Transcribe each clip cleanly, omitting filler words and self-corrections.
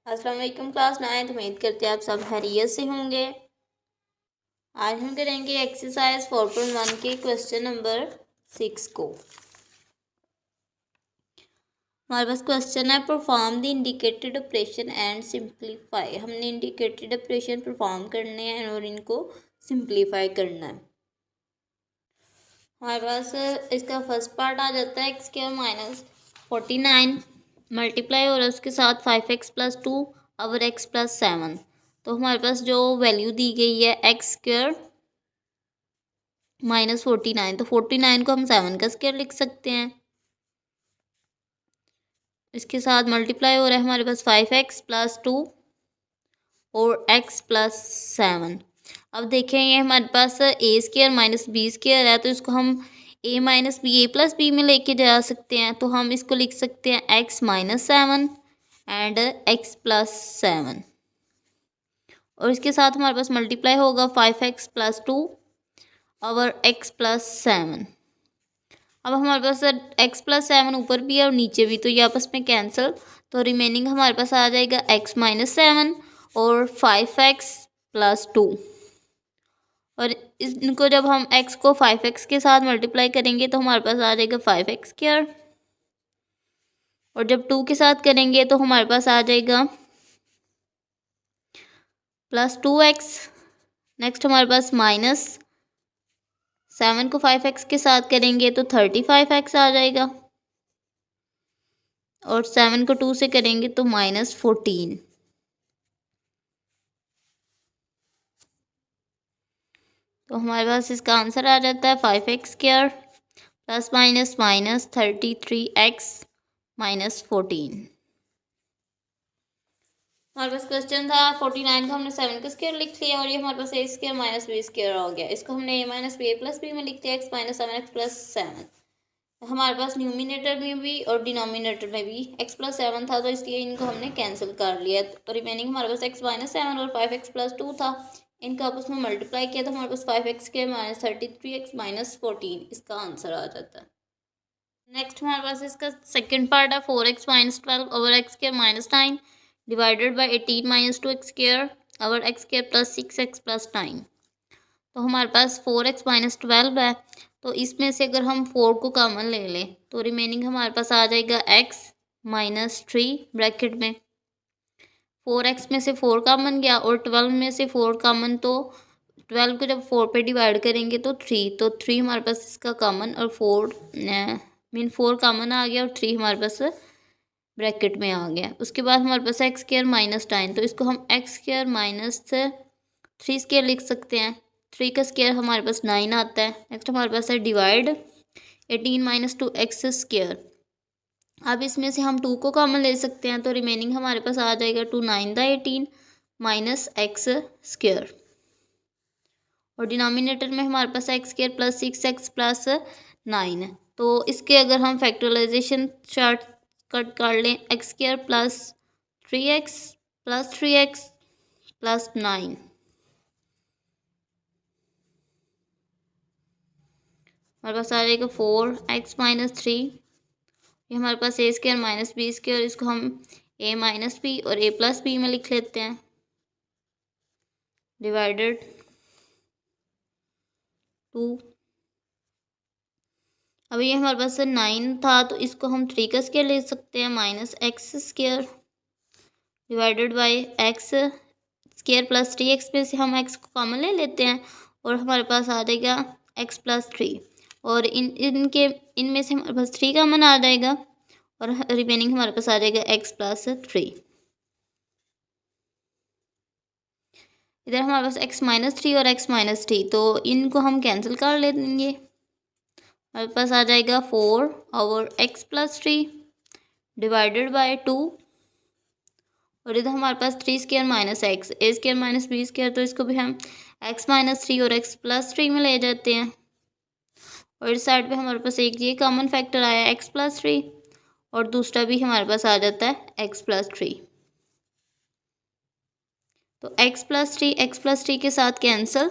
अस्सलाम वालेकुम क्लास 9। उम्मीद करते हैं आप सब खैरियत से होंगे। आज हम करेंगे एक्सरसाइज 4.1 के क्वेश्चन नंबर 6 को। हमारे पास क्वेश्चन है perform the indicated operation and simplify. हमने इंडिकेटेड ऑपरेशन परफॉर्म करने हैं और इनको सिंप्लीफाई करना है। हमारे पास इसका फर्स्ट पार्ट आ जाता है एक्स स्क्वायर माइनस 49 मल्टीप्लाई और उसके साथ 5x + 2 और x + 7। तो हमारे पास जो वैल्यू दी गई है एक्स स्क्वायर माइनस 49, तो 49 को हम 7 का स्क्वायर लिख सकते हैं। इसके साथ मल्टीप्लाई हो रहा है हमारे पास 5x + 2 और x + 7। अब देखें ये हमारे पास A square minus B square है, तो इसको हम a minus B A plus B में लेके जा सकते हैं। तो हम इसको लिख सकते हैं x - 7 एंड x + 7 और इसके साथ हमारे पास मल्टीप्लाई होगा 5x + 2 और x + 7। अब हमारे पास x + 7 ऊपर भी है और नीचे भी, तो ये आपस में कैंसिल, तो रिमेनिंग हमारे पास आ जाएगा x - 7 और 5x + 2। और इनको जब हम x को 5x के साथ मल्टीप्लाई करेंगे तो हमारे पास आ जाएगा 5x²। और जब 2 के साथ करेंगे तो हमारे पास आ जाएगा +2x। नेक्स्ट हमारे पास -7 को 5x के साथ करेंगे तो 35x आ जाएगा और 7 को 2 से करेंगे तो -14। तो हमारे पास इसका आंसर आ जाता है 5x² ± -33x -14। हमारे पास क्वेश्चन था 49 का हमने 7 का स्क्वायर लिख लिया और ये हमारे पास a square minus B square हो गया। इसको हमने a - b + b में लिख दिया x - 7x + 7। हमारे पास न्यूमिनेटर में भी और डिनोमिनेटर में भी x + 7 था, तो इसलिए इनको हमने कैंसिल कर लिया। तो रिमेनिंग हमारे पास x - 7 और 5x + 2 था। इनको आपस में मल्टीप्लाई किया तो हमारे पास 5x² - 33x -14 इसका आंसर आ जाता है। नेक्स्ट हमारे पास इसका सेकंड पार्ट है 4x - 12 और x² - 9 डिवाइडेड बाय 18 - 2x² और x² + 6x + 9। तो हमारे पास 4x - 12 है, तो इसमें से अगर हम 4 को कॉमन ले लें तो रिमेनिंग हमारे पास आ जाएगा x - 3 ब्रैकेट में। 4x में से 4 कॉमन गया और 12 में से 4 कॉमन, तो 12 को जब 4 पे डिवाइड करेंगे तो 3, तो 3 हमारे पास इसका कॉमन और 4 कॉमन आ गया और 3 हमारे पास ब्रैकेट में आ गया। उसके बाद हमारे पास x² - 9, तो इसको हम x² - 3 स्क्वायर लिख सकते हैं। 3 का स्क्वायर हमारे पास 9 आता है। नेक्स्ट हमारे पास है डिवाइड 18 - 2x²। अब इसमें से हम 2 को कॉमन ले सकते हैं, तो रिमेनिंग हमारे पास आ जाएगा 2 9 × 18 -x²। और डिनोमिनेटर में हमारे पास x² + 6x + 9 है, तो इसके अगर हम फैक्टराइजेशन शॉर्ट कट कर लें x² + 3x + 3x + 9। हमारे पास आ जाएगा 4x - 3। ये हमारे पास a² - b², इसको हम a - b और a + b में लिख लेते हैं डिवाइडेड 2। अब ये हमारे पास 9 था, तो इसको हम 3 का स्क्वायर ले सकते हैं -x² divided by x² + 3x में से हम x को कॉमन ले लेते हैं और हमारे पास आ जाएगा x + 3 और इनमें से हमारे पास 3 कॉमन आ जाएगा और रिमेनिंग हमारे पास आ जाएगा x + 3। इधर हमारे पास x - 3 और x - 3, तो इनको हम कैंसिल कर लेंगे। हमारे पास आ जाएगा 4 और x + 3 डिवाइडेड बाय 2 और इधर हमारे पास 3² - x a² - b², तो इसको भी हम x - 3 और x + 3 में ले जाते हैं और इस साइड पे हमारे पास एक ये कॉमन फैक्टर आया x + 3 और दूसरा भी हमारे पास आ जाता है x + 3। तो x + 3 के साथ कैंसिल,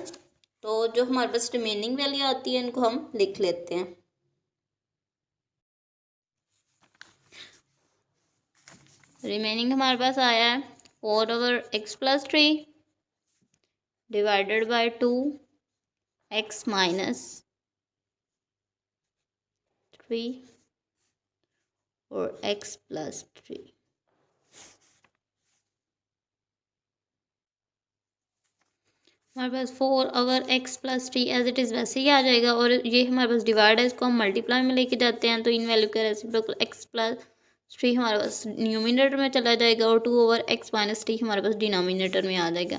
तो जो हमारे पास रिमेनिंग वैल्यू आती है इनको हम लिख लेते हैं। रिमेनिंग हमारे पास आया है 4 over x plus 3 divided by 2 x minus 3 और x plus 3। हमारे पास 4 over x plus 3 as it is वैसे ही आ जाएगा, और ये हमारे पास डिवाइड है, इसको हम मल्टीप्लाई में लेके जाते हैं तो इन वैल्यू का रेसिप्रोकल x प्लस 3 हमारे पास न्यूमिनेटर में चला जाएगा और 2 ओवर x माइनस 3 हमारे पास डिनोमिनेटर में आ जाएगा।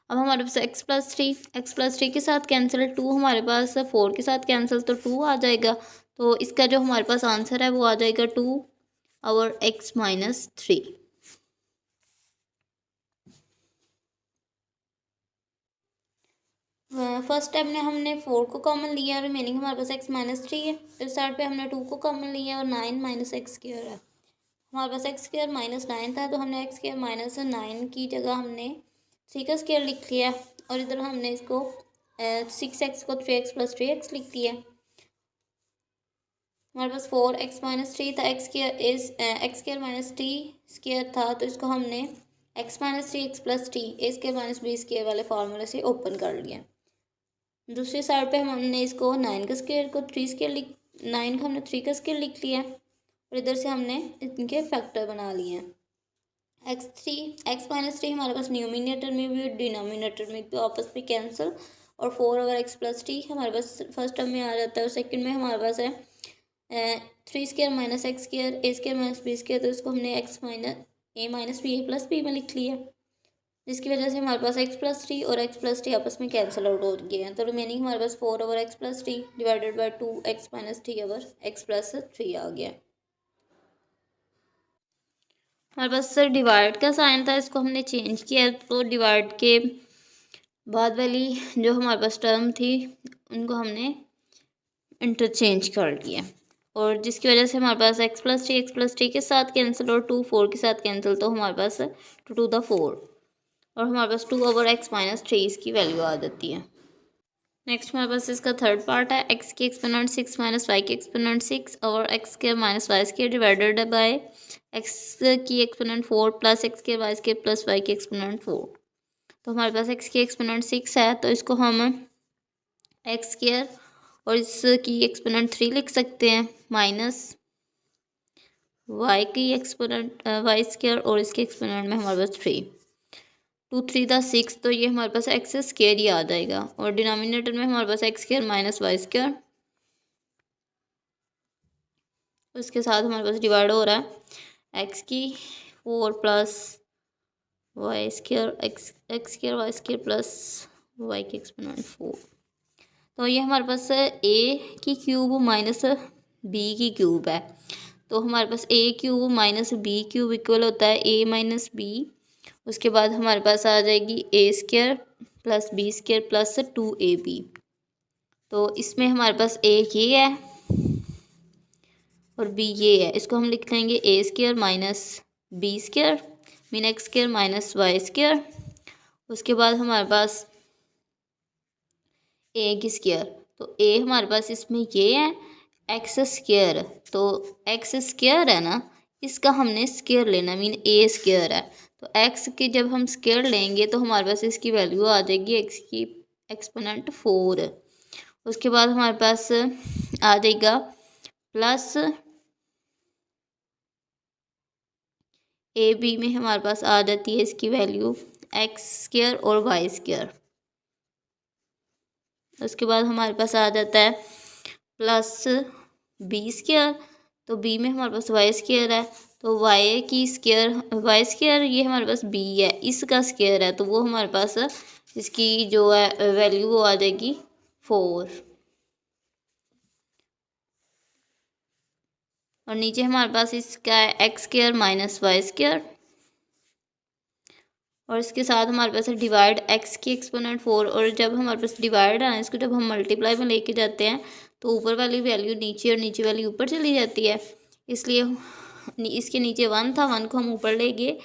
अब हमारे पास x प्लस 3 के साथ कैंसिल, 2 हमारे पास 4 के साथ कैंसिल तो 2 आ जाएगा। तो इसका जो हमारे पास आंसर है वो आ जाएगा 2 over x minus 3। First step में हमने 4 को कॉमन लिया और रिमेनिंग हमारे पास x माइनस 3 है। इस साइड पे हमने 2 को कॉमन लिया और 9 माइनस एक्स स्क्वायर है। हमारे पास एक्स स्क्वायर माइनस 9 था, तो हमने एक्स स्क्वायर माइनस 9 की जगह हमने 3 का स्क्वायर लिख लिया, और इधर हमने इसको 6x को 3x प्लस 3x लिख दिया। हमारे पास 4x माइनस 3 था, X square minus T square था, तो इसको हमने x minus 3x plus T A square minus B square वाले फार्मूले से ओपन कर लिया। दूसरी साइड पे हमने इसको 9 का स्क्वायर को 3 स्क्वायर 9 का हमने 3 का स्क्वायर लिख लिया, और इधर से हमने इनके फैक्टर बना लिए हैं। एक्स माइनस 3 हमारे पास न्यूमिनेटर में भी और डिनोमिनेटर में, तो आपस में कैंसिल, और 4 ओवर x प्लस टी हमारे पास फर्स्ट टर्म में आ जाता है, और सेकंड में हमारे पास है 3 स्क्वायर माइनस एक्स स्क्वायर ए स्क्वायर माइनस बी स्क्वायर, तो इसको हमने ए minus B A plus B में लिख लिया, जिसकी वजह से हमारे पास x प्लस 3 और x प्लस 3 आपस में कैंसिल आउट हो गए हैं। तो रिमेनिंग हमारे पास 4 over x plus 3 divided by 2 x minus 3 over x plus 3 आ गया। हमारे पास सर डिवाइड का साइन था, इसको हमने चेंज किया, तो डिवाइड के बाद वाली जो हमारे पास टर्म थी उनको हमने इंटरचेंज कर लिया, और जिसकी वजह से हमारे पास x प्लस 3 के साथ कैंसिल और 2 4 के साथ कैंसिल, तो हमारे पास 2 टू द 4, और हमारे पास 2 ओवर x माइनस 3 इसकी वैल्यू आ जाती है। नेक्स्ट हमारे पास इसका थर्ड पार्ट है, x की एक्सपोनेंट 6 माइनस वाई की exponent 6 over x square minus Y square divided by x की exponent 4 plus x square Y square plus y की एक्सपोनेंट 4। तो हमारे पास x की एक्सपोनेंट 6 है, तो इसको हम x स्क्वायर और इसकी एक्सपोनेंट 3 लिख सकते हैं, माइनस y की एक्सपोनेंट वाई स्क्वायर और इसके एक्सपोनेंट में हमारे पास 3 2 3 द 6, तो ये हमारे पास एक्स स्क्वायर ही आ जाएगा, और डिनोमिनेटर में हमारे पास x square minus Y square, उसके साथ हमारे पास डिवाइड हो रहा है एक्स की 4 plus y square x square Y square plus y की एक्सपोनेंट 4। तो ये हमारे पास ए की क्यूब माइनस बी की क्यूब है, तो हमारे पास a cube minus b cube equal होता है ए माइनस बी। उसके बाद हमारे पास आ जाएगी a square plus b square plus 2ab। तो इसमें हमारे पास ए ये है और बी ये है, इसको हम लिख लेंगे a square minus B square mean x square minus Y square. उसके बाद हमारे पास ए की स्क्वायर, तो ए हमारे पास इसमें ये है एक्स स्क्वायर, तो एक्स स्क्वायर है ना, इसका हमने स्क्वायर लेना मीन ए स्क्वायर है, तो एक्स के जब हम स्क्वायर लेंगे तो हमारे पास इसकी वैल्यू आ जाएगी एक्स की एक्सपोनेंट 4। उसके बाद हमारे पास आ जाएगा प्लस ए बी में हमारे पास आ जाती है इसकी वैल्यू एक्स स्क्वायर और वाई स्क्वायर। उसके बाद हमारे पास आ जाता है प्लस बी स्क्वायर, तो बी में हमारे पास वाई स्क्वायर है, तो वाई की स्क्वायर वाई स्क्वायर ये हमारे पास बी है, इसका स्क्वायर है, तो वो हमारे पास इसकी जो है वैल्यू वो आ जाएगी 4। और नीचे हमारे पास इसका है X square minus Y square, और इसके साथ हमारे पास है डिवाइड एक्स की एक्सपोनेंट 4, और जब हमारे पास डिवाइड है ना, इसको जब हम मल्टीप्लाई में लेके जाते हैं तो ऊपर वाली वैल्यू नीचे और नीचे वाली ऊपर चली जाती है, इसलिए इसके नीचे 1 था, 1 को हम ऊपर ले गए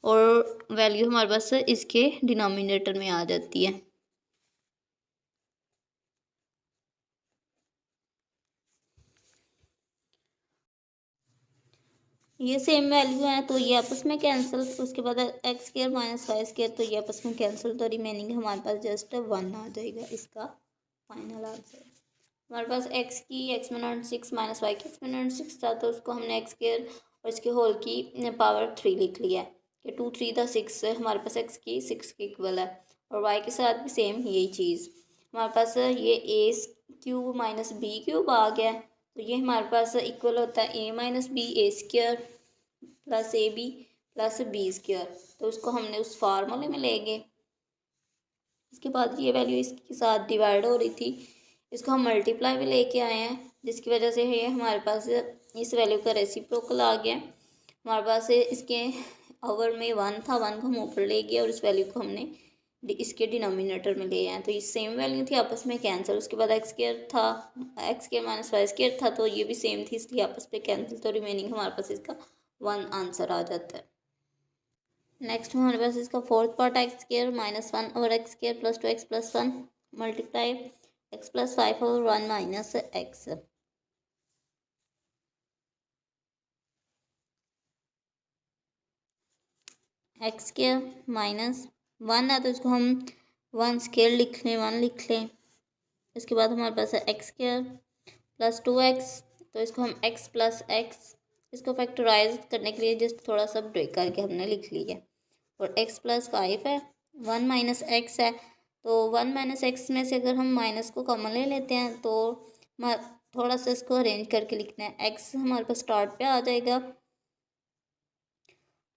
और वैल्यू हमारे पास इसके डिनोमिनेटर में आ जाती है। ये सेम वैल्यू है तो ये आपस में कैंसिल, उसके बाद X square minus Y square तो ये आपस में कैंसिल, तो रिमेनिंग हमारे पास जस्ट 1 आ जाएगा इसका फाइनल आंसर। हमारे पास एक्स की एक्सपोनेंट 6 माइनस वाई की एक्सपोनेंट 6 था, तो उसको हमने एक्स स्क्र और इसके होल की पावर 3 लिख लिया है कि 2 3 था 6, हमारे पास एक्स की 6 के इक्वल है, और वाई के साथ भी सेम यही चीज़। हमारे पास ये a cube minus b cube आ गया, तो ये हमारे पास इक्वल होता है a minus B a square plus a b plus b square, तो उसको हमने उस फार्मूले में लेंगे। इसके बाद ये वैल्यू इसके साथ डिवाइड हो रही थी, इसको हम मल्टीप्लाई में लेके आए हैं, जिसकी वजह से ये हमारे पास इस वैल्यू का रेसिप्रोकल आ गया। हमारे पास इसके ओवर में 1 था, 1 को हम ऊपर ले गए और इस वैल्यू को हमने इसके डिनोमिनेटर में ले आए, तो ये सेम वैल्यू थी आपस में कैंसिल। उसके बाद एक्स स्क्र था, X square minus Y square था, तो ये भी सेम थी इसलिए आपस में कैंसिल, तो रिमेनिंग हमारे पास इसका 1 आंसर आ जाता है। नेक्स्ट हमारे पास इसका fourth part x square minus 1 और x square plus 2x plus 1 multiply x plus 5 और 1 minus x. X square minus 1 है तो इसको हम 1 स्क्र लिख लें, 1 लिख लें। इसके बाद हमारे पास है एक्स स्क्र प्लस 2x, तो इसको हम x प्लस एक्स, इसको फैक्टराइज करने के लिए जस्ट थोड़ा सा ब्रेक करके हमने लिख लिया। और x प्लस 5 है, 1 माइनस एक्स है, तो 1 माइनस एक्स में से अगर हम माइनस को कॉमन ले लेते हैं तो थोड़ा सा इसको अरेंज करके लिखना है। x हमारे पास स्टार्ट पे आ जाएगा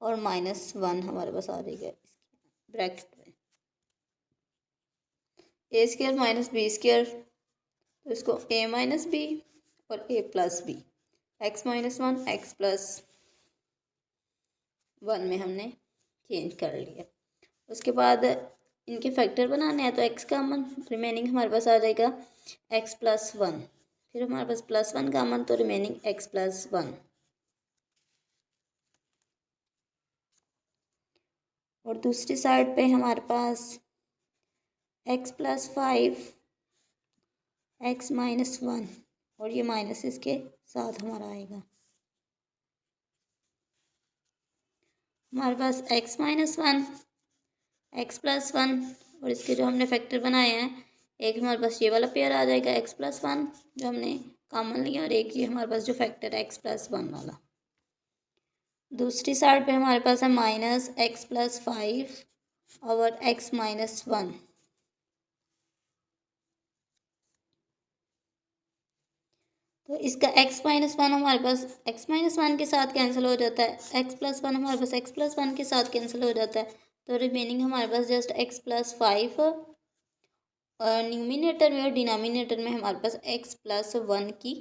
और -1 हमारे पास आ जाएगा ब्रैकेट में। A square minus B square, तो इसको a माइनस बी और a plus B, X minus 1 X plus 1 में हमने चेंज कर लिया। उसके बाद इनके फैक्टर बनाने हैं, तो x कामन, रिमेनिंग हमारे पास आ जाएगा x प्लस 1, फिर हमारे पास प्लस 1 कामन, तो रिमेनिंग x प्लस 1। और दूसरी साइड पे हमारे पास x प्लस 5 x माइनस 1 और ये माइनस इसके साथ हमारा आएगा। हमारे पास x माइनस 1 x प्लस 1 और इसके जो हमने फैक्टर बनाए हैं, एक हमारे पास ये वाला पेयर आ जाएगा x प्लस 1 जो हमने कॉमन लिया, और एक ये हमारे पास जो फैक्टर है x प्लस 1 वाला। दूसरी साइड पे हमारे पास है माइनस x प्लस 5 और x माइनस 1, तो इसका x माइनस 1 हमारे पास x माइनस 1 के साथ कैंसिल हो जाता है, x प्लस 1 हमारे पास x प्लस 1 के साथ कैंसिल हो जाता है, तो रिमेनिंग हमारे पास जस्ट x प्लस 5 और न्यूमिनेटर में और डिनोमिनेटर में हमारे पास x प्लस 1 की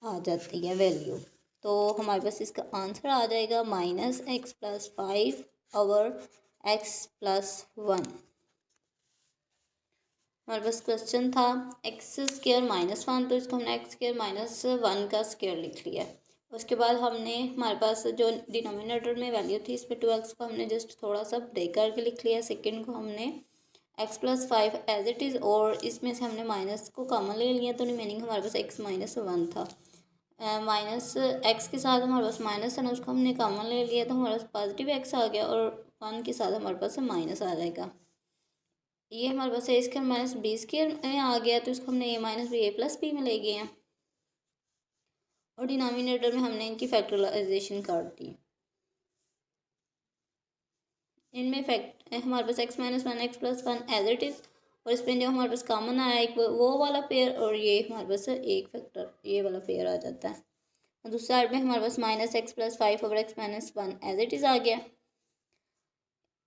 आ जाती है वैल्यू, तो हमारे पास इसका आंसर आ जाएगा माइनस एक्स प्लस 5 और x प्लस 1। हमारे पास क्वेश्चन था एक्स स्क्र माइनस 1, तो इसको हमने एक्स स्क्र माइनस 1 का स्क्र लिख लिया। उसके बाद हमने हमारे पास जो डिनोमिनेटर में वैल्यू थी इसमें 2x को हमने जस्ट थोड़ा सा ब्रेक करके लिख लिया। सेकंड को हमने x plus 5 as it is, और इसमें से हमने माइनस को कॉमन ले लिया, तो रिमेनिंग हमारे पास x माइनस 1 था। माइनस एक्स के साथ हमारे पास माइनस है ना, उसको हमने कॉमन ले लिया, तो हमारे पास पॉजिटिव x आ गया, और 1 के साथ हमारे पास माइनस आ जाएगा। ये हमारे पास ए स्क्र माइनस बी स्क्र में आ गया, तो इसको हमने ए minus B A plus B में ले गए हैं, और डिनोमिनेटर में हमने इनकी फैक्टराइजेशन कर दी। इनमें फैक्ट हमारे पास x minus 1 X plus 1 as it is, और इसमें जो हमारे पास कॉमन आया एक वो वाला पेयर, और ये हमारे पास एक फैक्टर ये वाला पेयर आ जाता है। और दूसरी साइड में हमारे पास माइनस एक्स प्लस 5 और x minus 1 as it is आ गया।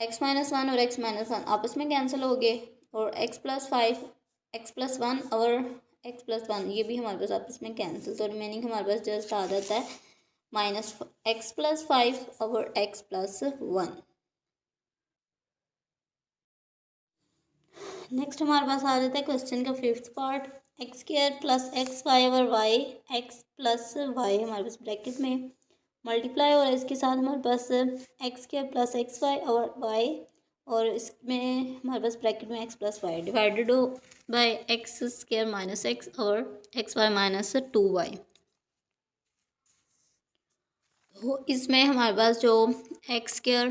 x माइनस 1 और x माइनस 1 आपस में कैंसिल हो गए, और x प्लस 5 x प्लस 1 और x प्लस 1 ये भी हमारे पास आपस में कैंसिल, तो रिमेनिंग हमारे पास जस्ट आ जाता है माइनस x प्लस 5 और x प्लस 1। नेक्स्ट हमारे पास आ जाता है क्वेश्चन का fifth part, x square plus x y और वाई एक्स प्लस वाई हमारे पास ब्रैकेट में मल्टीप्लाई, और इसके साथ हमारे पास x square plus x y और वाई, और इसमें हमारे पास ब्रैकेट में एक्स प्लस वाई डिवाइडेड हो by x square minus x और एक्स वाई माइनस 2y। तो इसमें हमारे पास जो x square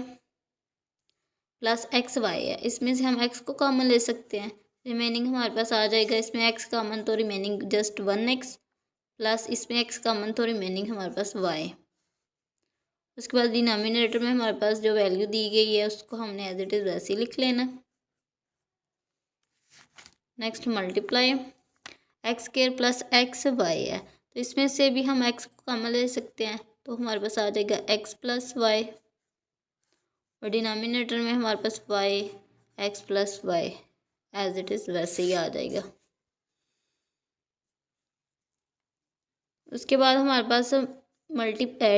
plus x Y है, इसमें से हम एक्स को कॉमन ले सकते हैं। रिमेनिंग हमारे पास आ जाएगा, इसमें एक्स कॉमन तो रिमेनिंग जस्ट 1x प्लस इसमें एक्स कॉमन तो रिमेनिंग हमारे पास वाई। उसके बाद डिनोमिनेटर में हमारे पास जो वैल्यू दी गई है उसको हमने एज इट इज़ वैसे ही लिख लेना। Next multiply X square plus x Y है, तो इसमें से भी हम एक्स को कॉमन ले सकते हैं, तो हमारे पास आ जाएगा एक्स प्लस वाई और डिनोमिनेटर में हमारे पास y x plus y as it is वैसे ही आ जाएगा। उसके बाद हमारे पास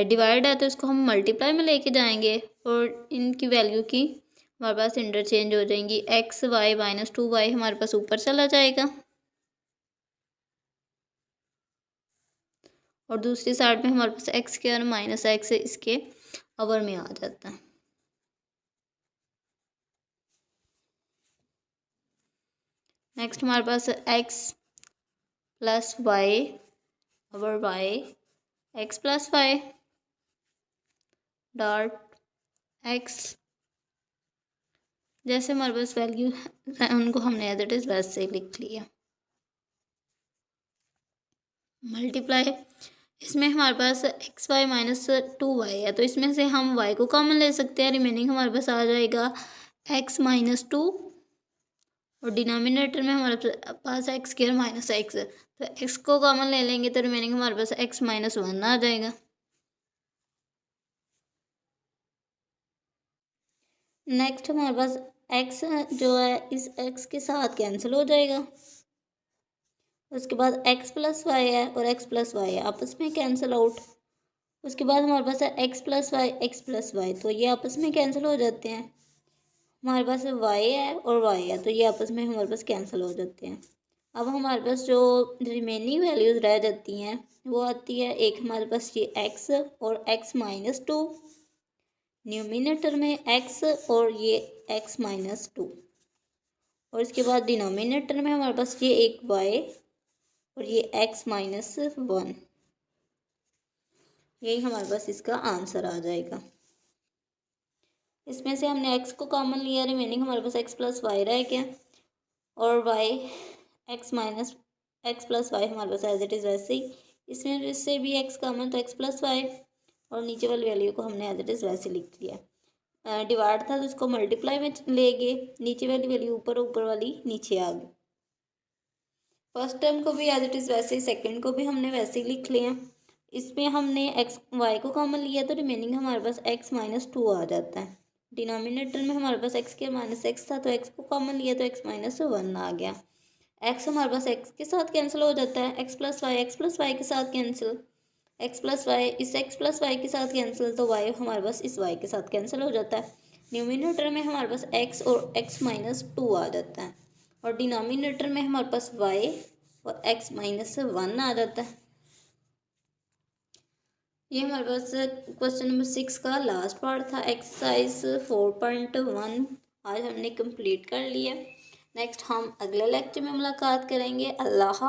डिवाइड है, तो इसको हम मल्टीप्लाई में लेके जाएंगे और इनकी वैल्यू की हमारे पास इंटरचेंज हो जाएंगी। एक्स वाई माइनस 2y हमारे पास ऊपर चला जाएगा और दूसरी साइड में हमारे पास एक्स स्क्वायर माइनस एक्स इसके अवर में आ जाता है। नेक्स्ट हमारे पास x plus y over y x plus y dot x, जैसे हमारे पास वैल्यू उनको हमने एज इट इज़ वैसे ही लिख लिया। मल्टीप्लाई इसमें हमारे पास एक्स वाई माइनस 2y है, तो इसमें से हम y को कॉमन ले सकते हैं। रिमेनिंग हमारे पास आ जाएगा x माइनस 2 और डिनोमिनेटर में हमारे पास एक्स स्क्वायर माइनस एक्स है, तो x को कॉमन ले लेंगे तो रिमेनिंग हमारे पास x माइनस 1 आ जाएगा। नेक्स्ट हमारे पास x जो है इस x के साथ कैंसिल हो जाएगा। उसके बाद x प्लस वाई है और x प्लस वाई है, आपस में कैंसिल आउट। उसके बाद हमारे पास है x प्लस वाई, तो ये आपस में कैंसिल हो जाते हैं। हमारे पास y है और y है, तो ये आपस में हमारे पास कैंसिल हो जाते हैं। अब हमारे पास जो रिमेनिंग वैल्यूज़ रह जाती हैं वो आती है, एक हमारे पास ये x और x माइनस 2, न्यूमिनेटर में x और ये x माइनस 2, और इसके बाद डिनोमिनेटर में हमारे पास ये एक y और ये x माइनस 1। यही हमारे पास इसका आंसर आ जाएगा। इसमें से हमने x को कॉमन लिया, रिमेनिंग हमारे पास x प्लस वाई रह गया और y x minus X plus Y हमारे पास एज इट इज़ वैसे ही। इसमें से भी x कॉमन तो x प्लस वाई और नीचे वाली वैल्यू को हमने एज इट इज़ वैसे लिख लिया। डिवाइड था तो इसको मल्टीप्लाई में ले गए, नीचे वाली वैल्यू ऊपर, ऊपर वाली नीचे आ गई। फर्स्ट टर्म को भी एज इट इज़ वैसे ही, सेकेंड को भी हमने वैसे ही लिख लिया। इसमें हमने एक्स वाई को कॉमन लिया तो रिमेनिंग हमारे पास x माइनस 2 आ जाता है। डिनोमिनेटर में हमारे पास x के माइनस एक्स था, तो x को कॉमन लिया तो x माइनस 1 आ गया। x हमारे पास x के साथ कैंसिल हो जाता है, x प्लस वाई के साथ कैंसिल, x प्लस वाई इस x प्लस वाई के साथ कैंसिल, तो y हमारे पास इस y के साथ कैंसिल हो जाता है। न्यूमिनेटर में हमारे पास x और x माइनस 2 आ जाता है और डिनोमिनेटर में हमारे पास y और x माइनस 1 आ जाता है। ये हमारे पास क्वेश्चन नंबर 6 का लास्ट पार्ट था। एक्सरसाइज 4.1 आज हमने कंप्लीट कर लिया। नेक्स्ट हम अगले लेक्चर में मुलाकात करेंगे। अल्लाह।